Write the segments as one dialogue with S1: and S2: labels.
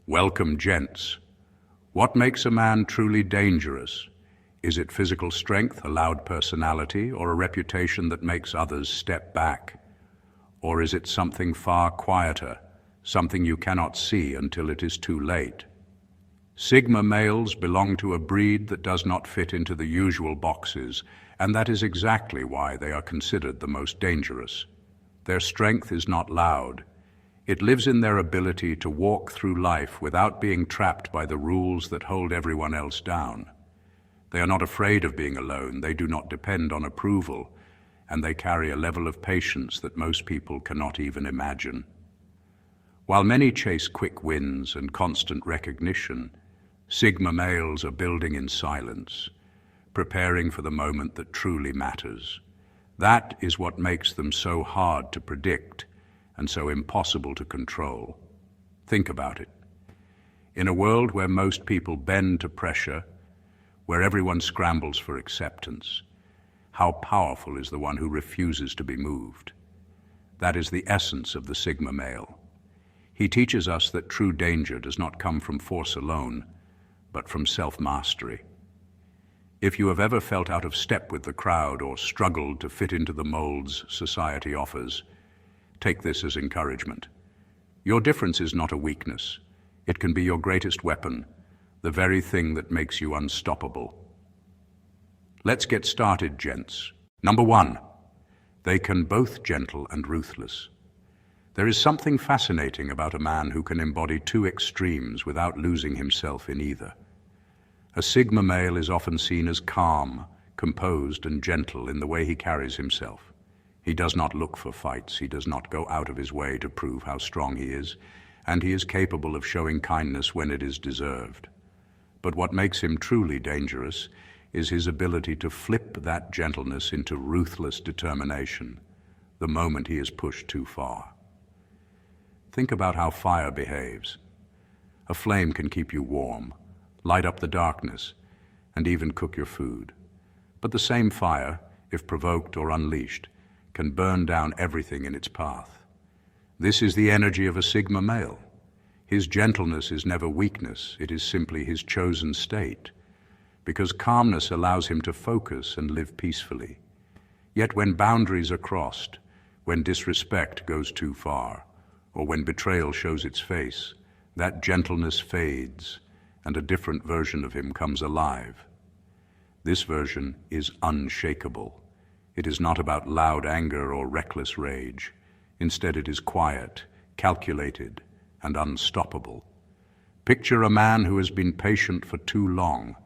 S1: Welcome, gents. What makes a man truly dangerous? Is it physical strength, a loud personality, or a reputation that makes others step back? Or is it something far quieter, something you cannot see until it is too late? Sigma males belong to a breed that does not fit into the usual boxes, and that is exactly why they are considered the most dangerous. Their strength is not loud. It lives in their ability to walk through life without being trapped by the rules that hold everyone else down. They are not afraid of being alone, they do not depend on approval, and they carry a level of patience that most people cannot even imagine. While many chase quick wins and constant recognition, Sigma males are building in silence, preparing for the moment that truly matters. That is what makes them so hard to predict and so impossible to control. Think about it. In a world where most people bend to pressure, where everyone scrambles for acceptance, how powerful is the one who refuses to be moved? That is the essence of the Sigma male. He teaches us that true danger does not come from force alone, but from self-mastery. If you have ever felt out of step with the crowd or struggled to fit into the molds society offers, take this as encouragement. Your difference is not a weakness. It can be your greatest weapon, the very thing that makes you unstoppable. Let's get started, gents. Number 1, they can both gentle and ruthless. There is something fascinating about a man who can embody two extremes without losing himself in either. A Sigma male is often seen as calm, composed, and gentle in the way he carries himself. He does not look for fights, he does not go out of his way to prove how strong he is, and he is capable of showing kindness when it is deserved. But what makes him truly dangerous is his ability to flip that gentleness into ruthless determination the moment he is pushed too far. Think about how fire behaves. A flame can keep you warm, light up the darkness, and even cook your food. But the same fire, if provoked or unleashed, can burn down everything in its path. This is the energy of a Sigma male. His gentleness is never weakness, it is simply his chosen state, because calmness allows him to focus and live peacefully. Yet when boundaries are crossed, when disrespect goes too far, or when betrayal shows its face, that gentleness fades, and a different version of him comes alive. This version is unshakable. It is not about loud anger or reckless rage. Instead, it is quiet, calculated, and unstoppable. Picture a man who has been patient for too long,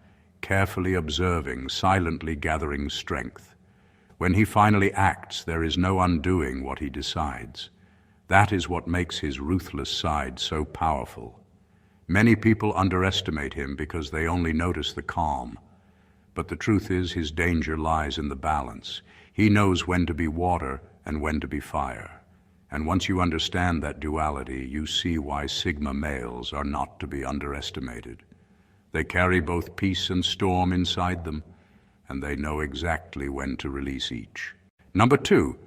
S1: carefully observing, silently gathering strength. When he finally acts, there is no undoing what he decides. That is what makes his ruthless side so powerful. Many people underestimate him because they only notice the calm. But the truth is, his danger lies in the balance. He knows when to be water and when to be fire. And once you understand that duality, you see why Sigma males are not to be underestimated. They carry both peace and storm inside them, and they know exactly when to release each. Number 2,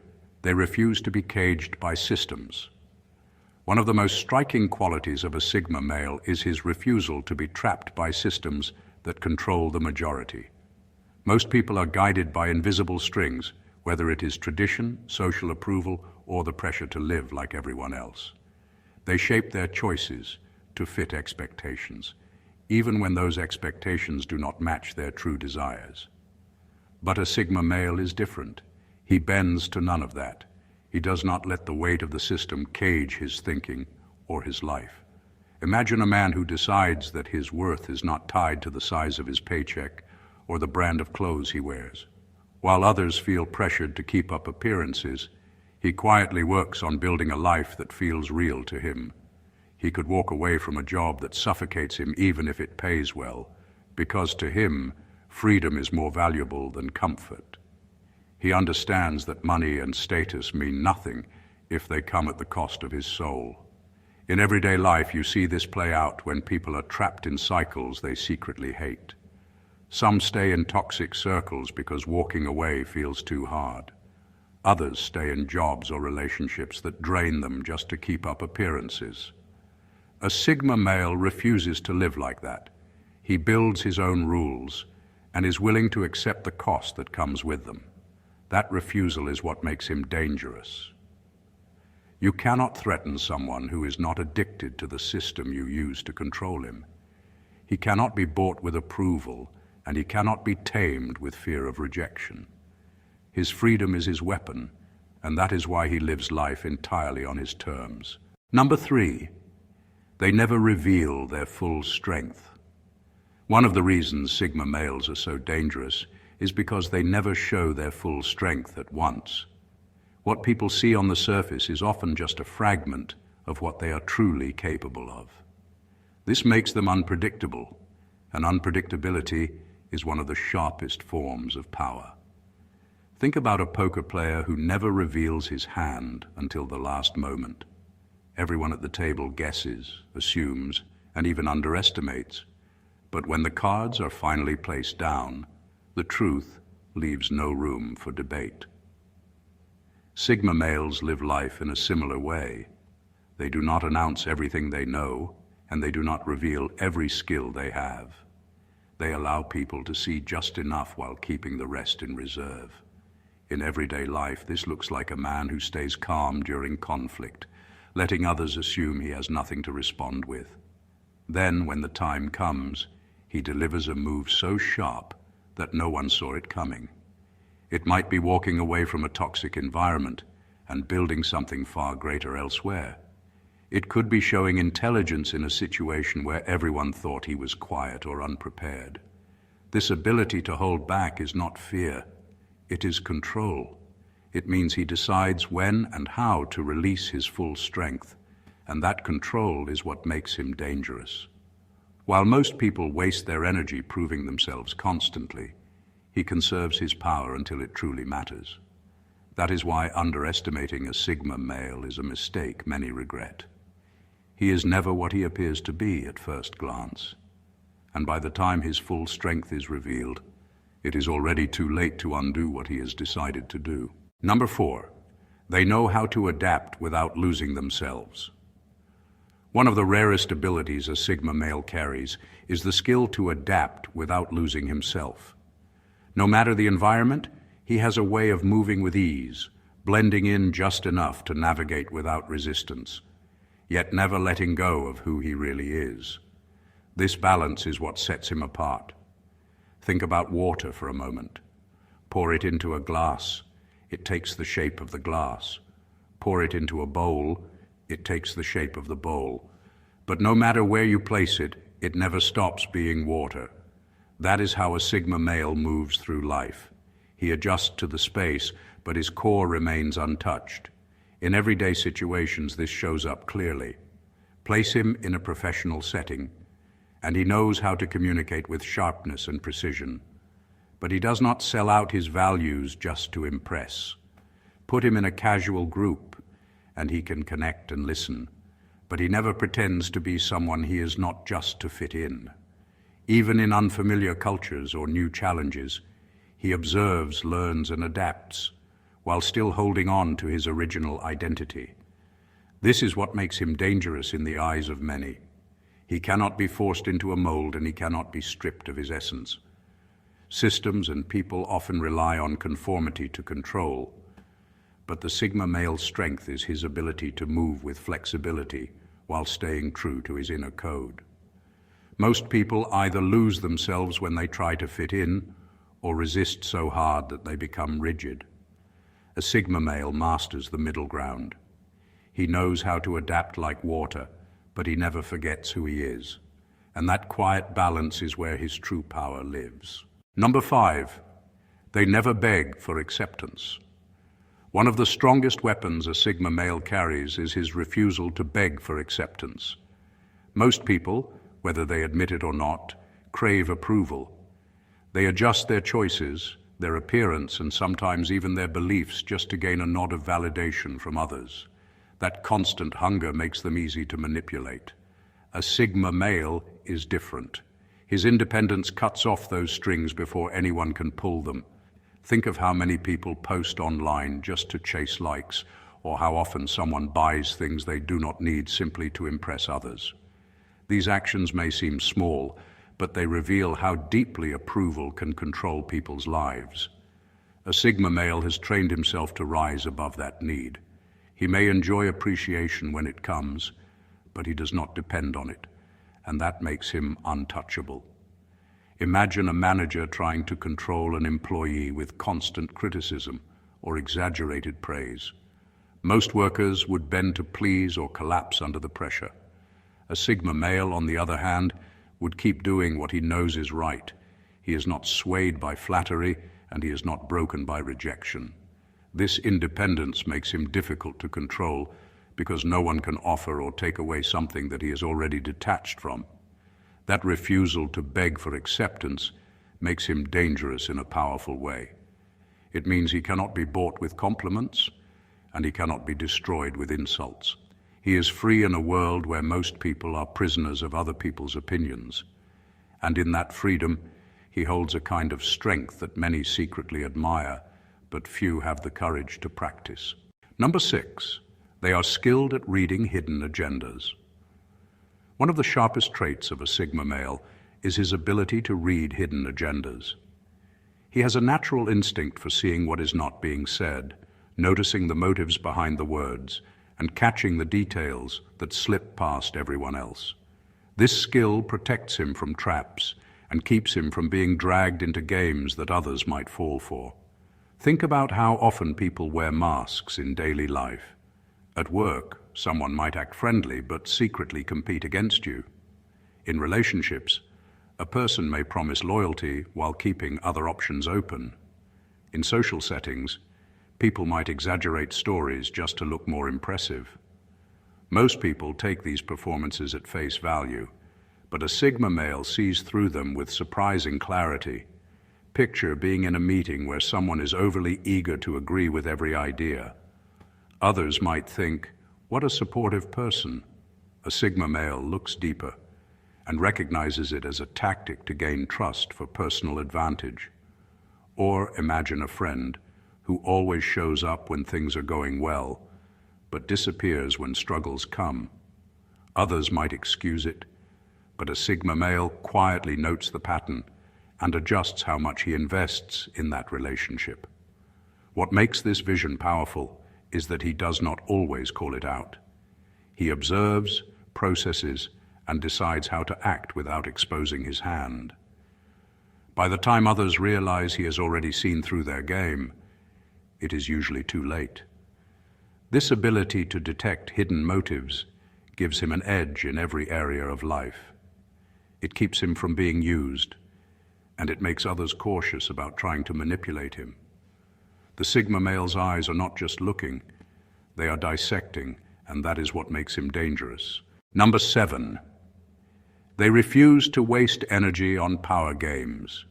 S1: they refuse to be caged by systems. One of the most striking qualities of a Sigma male is his refusal to be trapped by systems that control the majority. Most people are guided by invisible strings, whether it is tradition, social approval, or the pressure to live like everyone else. They shape their choices to fit expectations, even when those expectations do not match their true desires. But a Sigma male is different. He bends to none of that. He does not let the weight of the system cage his thinking or his life. Imagine a man who decides that his worth is not tied to the size of his paycheck or the brand of clothes he wears. While others feel pressured to keep up appearances, he quietly works on building a life that feels real to him. He could walk away from a job that suffocates him even if it pays well, because to him, freedom is more valuable than comfort. He understands that money and status mean nothing if they come at the cost of his soul. In everyday life, you see this play out when people are trapped in cycles they secretly hate. Some stay in toxic circles because walking away feels too hard. Others stay in jobs or relationships that drain them just to keep up appearances. A Sigma male refuses to live like that. He builds his own rules and is willing to accept the cost that comes with them. That refusal is what makes him dangerous. You cannot threaten someone who is not addicted to the system you use to control him. He cannot be bought with approval, and he cannot be tamed with fear of rejection. His freedom is his weapon, and that is why he lives life entirely on his terms. Number 3, they never reveal their full strength. One of the reasons Sigma males are so dangerous is because they never show their full strength at once. What people see on the surface is often just a fragment of what they are truly capable of. This makes them unpredictable, and unpredictability is one of the sharpest forms of power. Think about a poker player who never reveals his hand until the last moment. Everyone at the table guesses, assumes, and even underestimates. But when the cards are finally placed down, the truth leaves no room for debate. Sigma males live life in a similar way. They do not announce everything they know, and they do not reveal every skill they have. They allow people to see just enough while keeping the rest in reserve. In everyday life, this looks like a man who stays calm during conflict, letting others assume he has nothing to respond with. Then, when the time comes, he delivers a move so sharp that no one saw it coming. It might be walking away from a toxic environment and building something far greater elsewhere. It could be showing intelligence in a situation where everyone thought he was quiet or unprepared. This ability to hold back is not fear, it is control. It means he decides when and how to release his full strength, and that control is what makes him dangerous. While most people waste their energy proving themselves constantly, he conserves his power until it truly matters. That is why underestimating a Sigma male is a mistake many regret. He is never what he appears to be at first glance, and by the time his full strength is revealed, it is already too late to undo what he has decided to do. Number 4, they know how to adapt without losing themselves. One of the rarest abilities a Sigma male carries is the skill to adapt without losing himself. No matter the environment, he has a way of moving with ease, blending in just enough to navigate without resistance, yet never letting go of who he really is. This balance is what sets him apart. Think about water for a moment. Pour it into a glass, it takes the shape of the glass. Pour it into a bowl, it takes the shape of the bowl. But no matter where you place it, it never stops being water. That is how a Sigma male moves through life. He adjusts to the space, but his core remains untouched. In everyday situations, this shows up clearly. Place him in a professional setting, and he knows how to communicate with sharpness and precision. But he does not sell out his values just to impress. Put him in a casual group, and he can connect and listen. But he never pretends to be someone he is not just to fit in. Even in unfamiliar cultures or new challenges, he observes, learns, and adapts, while still holding on to his original identity. This is what makes him dangerous in the eyes of many. He cannot be forced into a mold, and he cannot be stripped of his essence. Systems and people often rely on conformity to control, but the Sigma male's strength is his ability to move with flexibility while staying true to his inner code. Most people either lose themselves when they try to fit in, or resist so hard that they become rigid. A Sigma male masters the middle ground. He knows how to adapt like water, but he never forgets who he is. And that quiet balance is where his true power lives. Number 5, they never beg for acceptance. One of the strongest weapons a Sigma male carries is his refusal to beg for acceptance. Most people, whether they admit it or not, crave approval. They adjust their choices, their appearance, and sometimes even their beliefs just to gain a nod of validation from others. That constant hunger makes them easy to manipulate. A Sigma male is different. His independence cuts off those strings before anyone can pull them. Think of how many people post online just to chase likes, or how often someone buys things they do not need simply to impress others. These actions may seem small, but they reveal how deeply approval can control people's lives. A Sigma male has trained himself to rise above that need. He may enjoy appreciation when it comes, but he does not depend on it, and that makes him untouchable. Imagine a manager trying to control an employee with constant criticism or exaggerated praise. Most workers would bend to please or collapse under the pressure. A Sigma male, on the other hand, would keep doing what he knows is right. He is not swayed by flattery, and he is not broken by rejection. This independence makes him difficult to control because no one can offer or take away something that he is already detached from. That refusal to beg for acceptance makes him dangerous in a powerful way. It means he cannot be bought with compliments, and he cannot be destroyed with insults. He is free in a world where most people are prisoners of other people's opinions. And in that freedom, he holds a kind of strength that many secretly admire, but few have the courage to practice. Number 6, they are skilled at reading hidden agendas. One of the sharpest traits of a Sigma male is his ability to read hidden agendas. He has a natural instinct for seeing what is not being said, noticing the motives behind the words, and catching the details that slip past everyone else. This skill protects him from traps and keeps him from being dragged into games that others might fall for. Think about how often people wear masks in daily life. At work, someone might act friendly but secretly compete against you. In relationships, a person may promise loyalty while keeping other options open. In social settings, people might exaggerate stories just to look more impressive. Most people take these performances at face value, but a Sigma male sees through them with surprising clarity. Picture being in a meeting where someone is overly eager to agree with every idea. Others might think, "What a supportive person." A Sigma male looks deeper and recognizes it as a tactic to gain trust for personal advantage. Or imagine a friend who always shows up when things are going well, but disappears when struggles come. Others might excuse it, but a Sigma male quietly notes the pattern and adjusts how much he invests in that relationship. What makes this vision powerful is that he does not always call it out. He observes, processes, and decides how to act without exposing his hand. By the time others realize he has already seen through their game, it is usually too late. This ability to detect hidden motives gives him an edge in every area of life. It keeps him from being used, and it makes others cautious about trying to manipulate him. The Sigma male's eyes are not just looking, they are dissecting, and that is what makes him dangerous. Number 7, they refuse to waste energy on power games.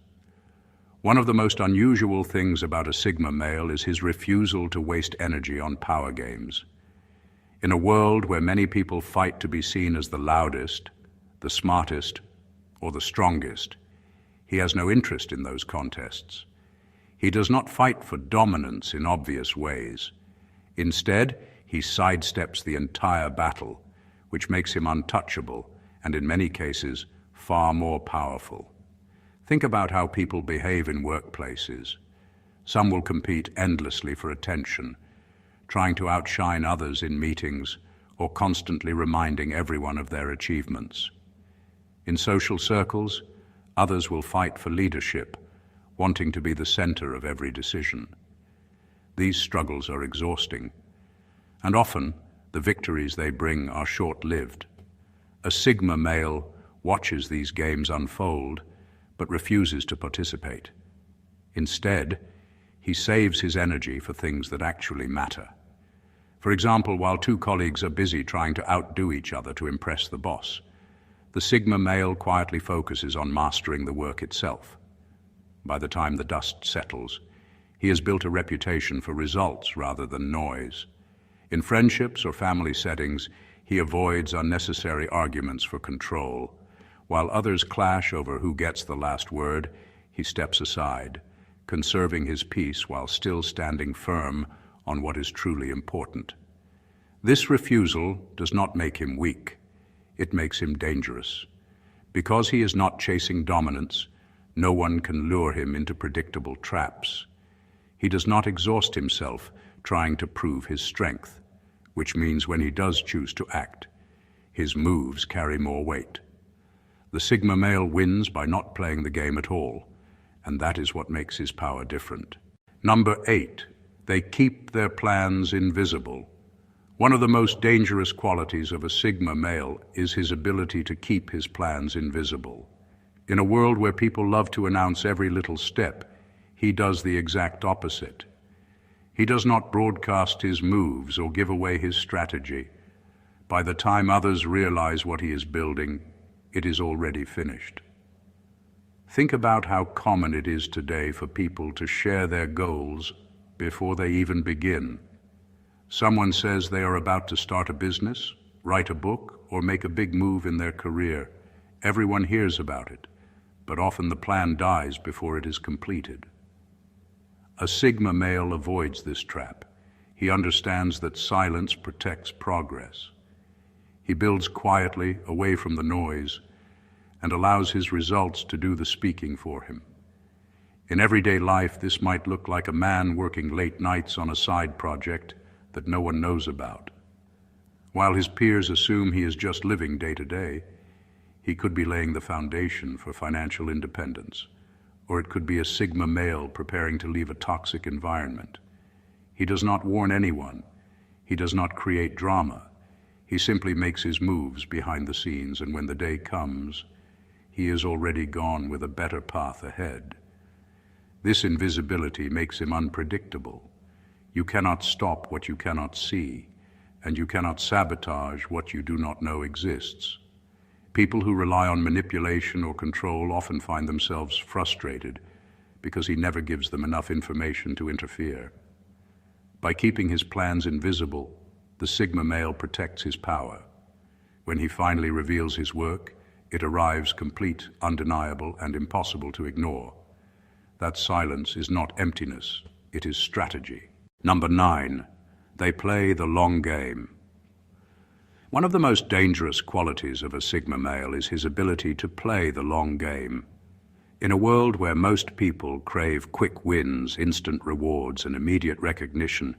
S1: One of the most unusual things about a Sigma male is his refusal to waste energy on power games. In a world where many people fight to be seen as the loudest, the smartest, or the strongest, he has no interest in those contests. He does not fight for dominance in obvious ways. Instead, he sidesteps the entire battle, which makes him untouchable and in many cases far more powerful. Think about how people behave in workplaces. Some will compete endlessly for attention, trying to outshine others in meetings or constantly reminding everyone of their achievements. In social circles, others will fight for leadership, wanting to be the center of every decision. These struggles are exhausting, and often the victories they bring are short-lived. A Sigma male watches these games unfold, but refuses to participate. Instead, he saves his energy for things that actually matter. For example, while two colleagues are busy trying to outdo each other to impress the boss, the Sigma male quietly focuses on mastering the work itself. By the time the dust settles, he has built a reputation for results rather than noise. In friendships or family settings, he avoids unnecessary arguments for control. While others clash over who gets the last word, he steps aside, conserving his peace while still standing firm on what is truly important. This refusal does not make him weak. it makes him dangerous. Because he is not chasing dominance, no one can lure him into predictable traps. He does not exhaust himself trying to prove his strength, which means when he does choose to act, his moves carry more weight. The Sigma male wins by not playing the game at all, and that is what makes his power different. Number 8, they keep their plans invisible. One of the most dangerous qualities of a Sigma male is his ability to keep his plans invisible. In a world where people love to announce every little step, he does the exact opposite. He does not broadcast his moves or give away his strategy. By the time others realize what he is building, it is already finished. Think about how common it is today for people to share their goals before they even begin. Someone says they are about to start a business, write a book, or make a big move in their career. Everyone hears about it, but often the plan dies before it is completed. A Sigma male avoids this trap. He understands that silence protects progress. He builds quietly, away from the noise, and allows his results to do the speaking for him. In everyday life, this might look like a man working late nights on a side project that no one knows about. While his peers assume he is just living day to day, he could be laying the foundation for financial independence, or it could be a Sigma male preparing to leave a toxic environment. He does not warn anyone. He does not create drama. He simply makes his moves behind the scenes, and when the day comes, he is already gone with a better path ahead. This invisibility makes him unpredictable. You cannot stop what you cannot see, and you cannot sabotage what you do not know exists. People who rely on manipulation or control often find themselves frustrated because he never gives them enough information to interfere. By keeping his plans invisible, the Sigma male protects his power. When he finally reveals his work, it arrives complete, undeniable, and impossible to ignore. That silence is not emptiness, it is strategy. Number 9, they play the long game. One of the most dangerous qualities of a Sigma male is his ability to play the long game. In a world where most people crave quick wins, instant rewards, and immediate recognition,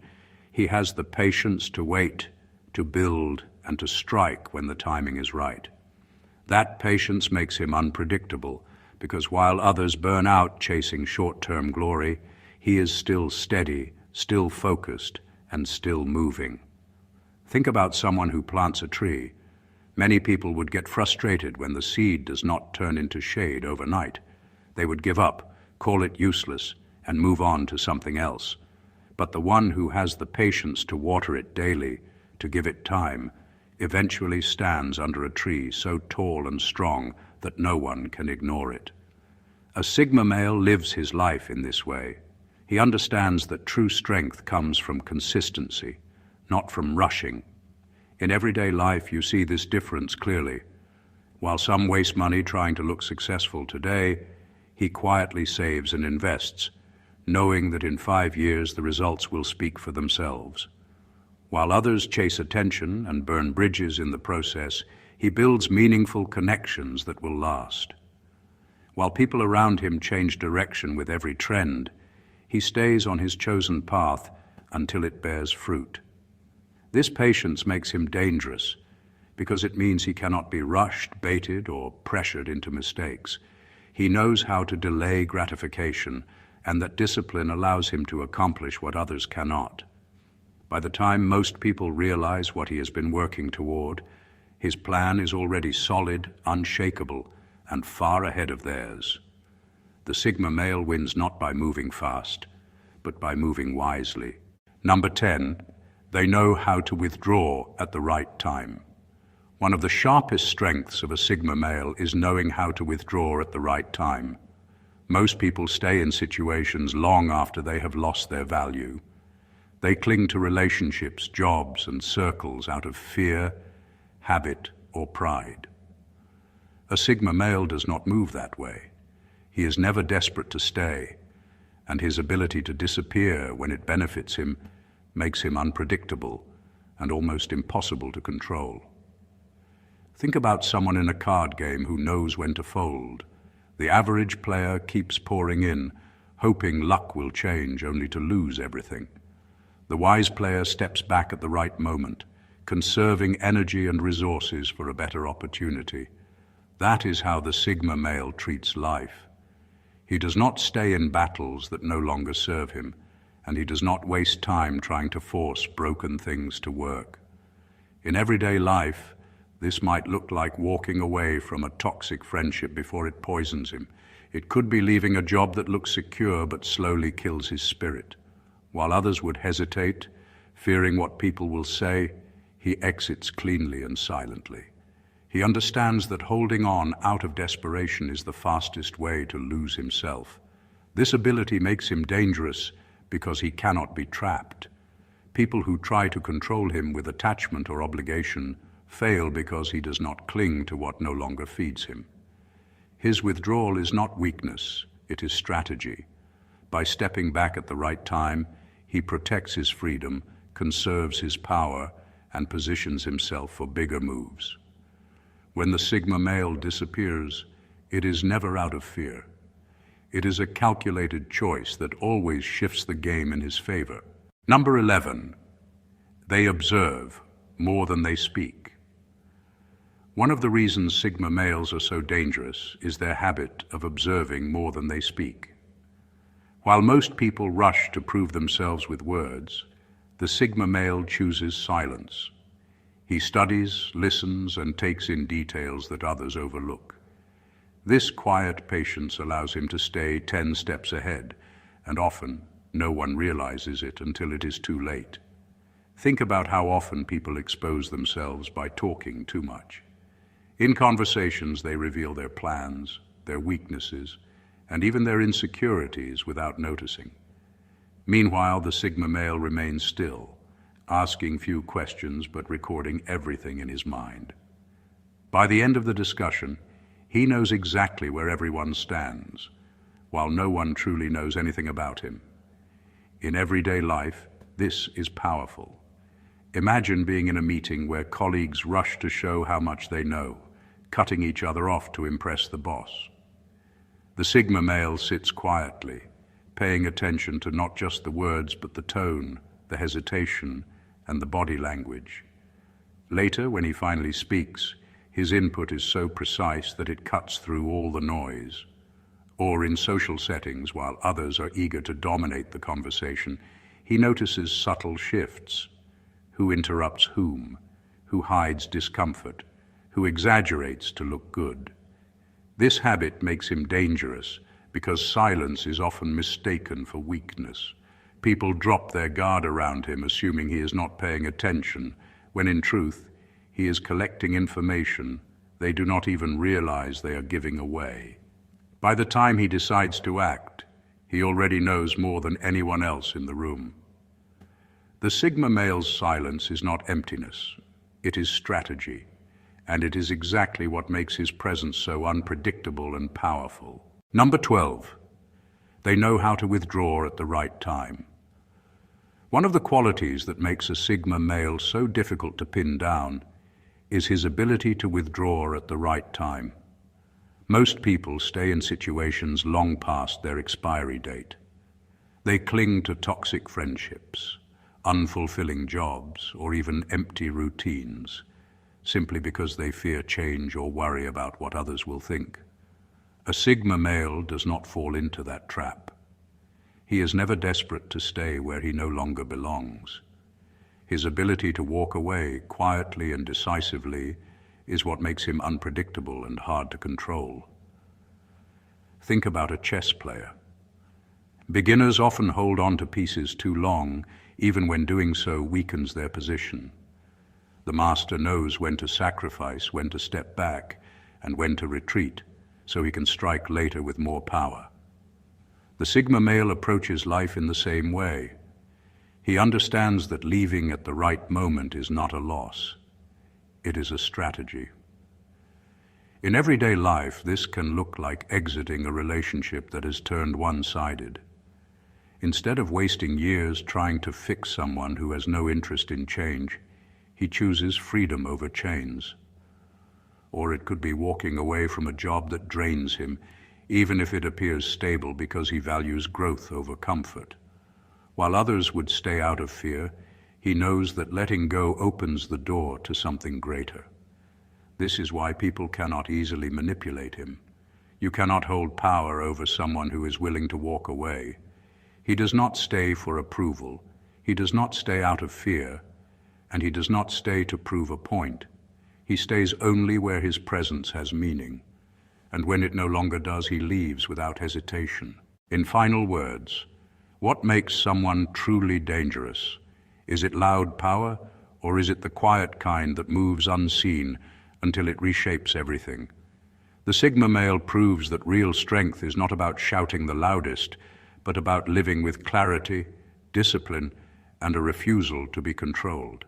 S1: he has the patience to wait, to build, and to strike when the timing is right. That patience makes him unpredictable, because while others burn out chasing short-term glory, he is still steady, still focused, and still moving. Think about someone who plants a tree. Many people would get frustrated when the seed does not turn into shade overnight. They would give up, call it useless, and move on to something else. But the one who has the patience to water it daily, to give it time, eventually stands under a tree so tall and strong that no one can ignore it. A Sigma male lives his life in this way. He understands that true strength comes from consistency, not from rushing. In everyday life, you see this difference clearly. While some waste money trying to look successful today, he quietly saves and invests, knowing that in 5 years the results will speak for themselves. While others chase attention and burn bridges in the process, he builds meaningful connections that will last. While people around him change direction with every trend, he stays on his chosen path until it bears fruit. This patience makes him dangerous because it means he cannot be rushed, baited, or pressured into mistakes. He knows how to delay gratification, and that discipline allows him to accomplish what others cannot. By the time most people realize what he has been working toward, his plan is already solid, unshakable, and far ahead of theirs. The Sigma male wins not by moving fast, but by moving wisely. Number 10, they know how to withdraw at the right time. One of the sharpest strengths of a Sigma male is knowing how to withdraw at the right time. Most people stay in situations long after they have lost their value. They cling to relationships, jobs, and circles out of fear, habit, or pride. A Sigma male does not move that way. He is never desperate to stay, and his ability to disappear when it benefits him makes him unpredictable and almost impossible to control. Think about someone in a card game who knows when to fold. The average player keeps pouring in, hoping luck will change only to lose everything. The wise player steps back at the right moment, conserving energy and resources for a better opportunity. That is how the Sigma male treats life. He does not stay in battles that no longer serve him, and he does not waste time trying to force broken things to work. In everyday life, this might look like walking away from a toxic friendship before it poisons him. It could be leaving a job that looks secure but slowly kills his spirit. While others would hesitate, fearing what people will say, he exits cleanly and silently. He understands that holding on out of desperation is the fastest way to lose himself. This ability makes him dangerous because he cannot be trapped. People who try to control him with attachment or obligation fail because he does not cling to what no longer feeds him. His withdrawal is not weakness, it is strategy. By stepping back at the right time, he protects his freedom, conserves his power, and positions himself for bigger moves. When the Sigma male disappears, it is never out of fear. It is a calculated choice that always shifts the game in his favor. Number 11, they observe more than they speak. One of the reasons Sigma males are so dangerous is their habit of observing more than they speak. While most people rush to prove themselves with words, the Sigma male chooses silence. He studies, listens, and takes in details that others overlook. This quiet patience allows him to stay 10 steps ahead, and often no one realizes it until it is too late. Think about how often people expose themselves by talking too much. In conversations, they reveal their plans, their weaknesses, and even their insecurities without noticing. Meanwhile, the Sigma male remains still, asking few questions but recording everything in his mind. By the end of the discussion, he knows exactly where everyone stands, while no one truly knows anything about him. In everyday life, this is powerful. Imagine being in a meeting where colleagues rush to show how much they know, cutting each other off to impress the boss. The Sigma male sits quietly, paying attention to not just the words but the tone, the hesitation, and the body language. Later, when he finally speaks, his input is so precise that it cuts through all the noise. Or in social settings, while others are eager to dominate the conversation, he notices subtle shifts. Who interrupts whom? Who hides discomfort? Who exaggerates to look good? This habit makes him dangerous because silence is often mistaken for weakness. People drop their guard around him, assuming he is not paying attention, when in truth, he is collecting information they do not even realize they are giving away. By the time he decides to act, he already knows more than anyone else in the room. The Sigma male's silence is not emptiness, it is strategy, and it is exactly what makes his presence so unpredictable and powerful. Number 12, they know how to withdraw at the right time. One of the qualities that makes a Sigma male so difficult to pin down is his ability to withdraw at the right time. Most people stay in situations long past their expiry date. They cling to toxic friendships, unfulfilling jobs, or even empty routines, simply because they fear change or worry about what others will think. A Sigma male does not fall into that trap. He is never desperate to stay where he no longer belongs. His ability to walk away quietly and decisively is what makes him unpredictable and hard to control. Think about a chess player. Beginners often hold on to pieces too long, even when doing so weakens their position. The master knows when to sacrifice, when to step back, and when to retreat, so he can strike later with more power. The Sigma male approaches life in the same way. He understands that leaving at the right moment is not a loss. It is a strategy. In everyday life, this can look like exiting a relationship that has turned one-sided. Instead of wasting years trying to fix someone who has no interest in change, he chooses freedom over chains. or it could be walking away from a job that drains him, even if it appears stable because he values growth over comfort. While others would stay out of fear, he knows that letting go opens the door to something greater. This is why people cannot easily manipulate him. You cannot hold power over someone who is willing to walk away. He does not stay for approval. He does not stay out of fear, and he does not stay to prove a point. He stays only where his presence has meaning, and when it no longer does, he leaves without hesitation. In final words, what makes someone truly dangerous? Is it loud power, or is it the quiet kind that moves unseen until it reshapes everything? The Sigma male proves that real strength is not about shouting the loudest, but about living with clarity, discipline, and a refusal to be controlled.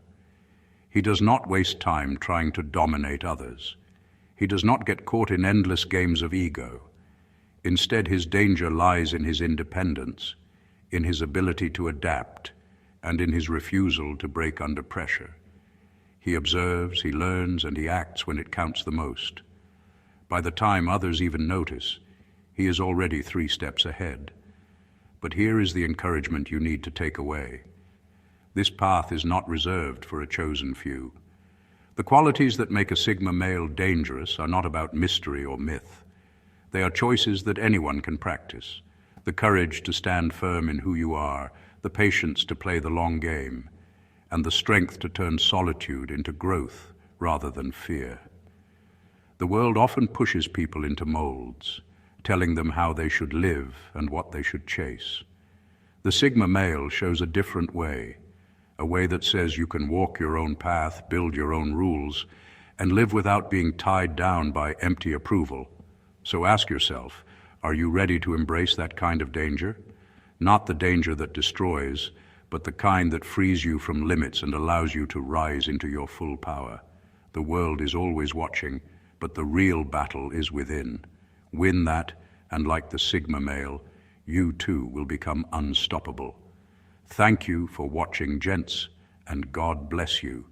S1: He does not waste time trying to dominate others. He does not get caught in endless games of ego. Instead, his danger lies in his independence, in his ability to adapt, and in his refusal to break under pressure. He observes, he learns, and he acts when it counts the most. By the time others even notice, he is already 3 steps ahead. But here is the encouragement you need to take away. This path is not reserved for a chosen few. The qualities that make a Sigma male dangerous are not about mystery or myth. They are choices that anyone can practice. The courage to stand firm in who you are, the patience to play the long game, and the strength to turn solitude into growth rather than fear. The world often pushes people into molds, telling them how they should live and what they should chase. The Sigma male shows a different way, a way that says you can walk your own path, build your own rules, and live without being tied down by empty approval. So ask yourself, are you ready to embrace that kind of danger? Not the danger that destroys, but the kind that frees you from limits and allows you to rise into your full power. The world is always watching, but the real battle is within. Win that, and like the Sigma male, you too will become unstoppable. Thank you for watching, Gents, and God bless you.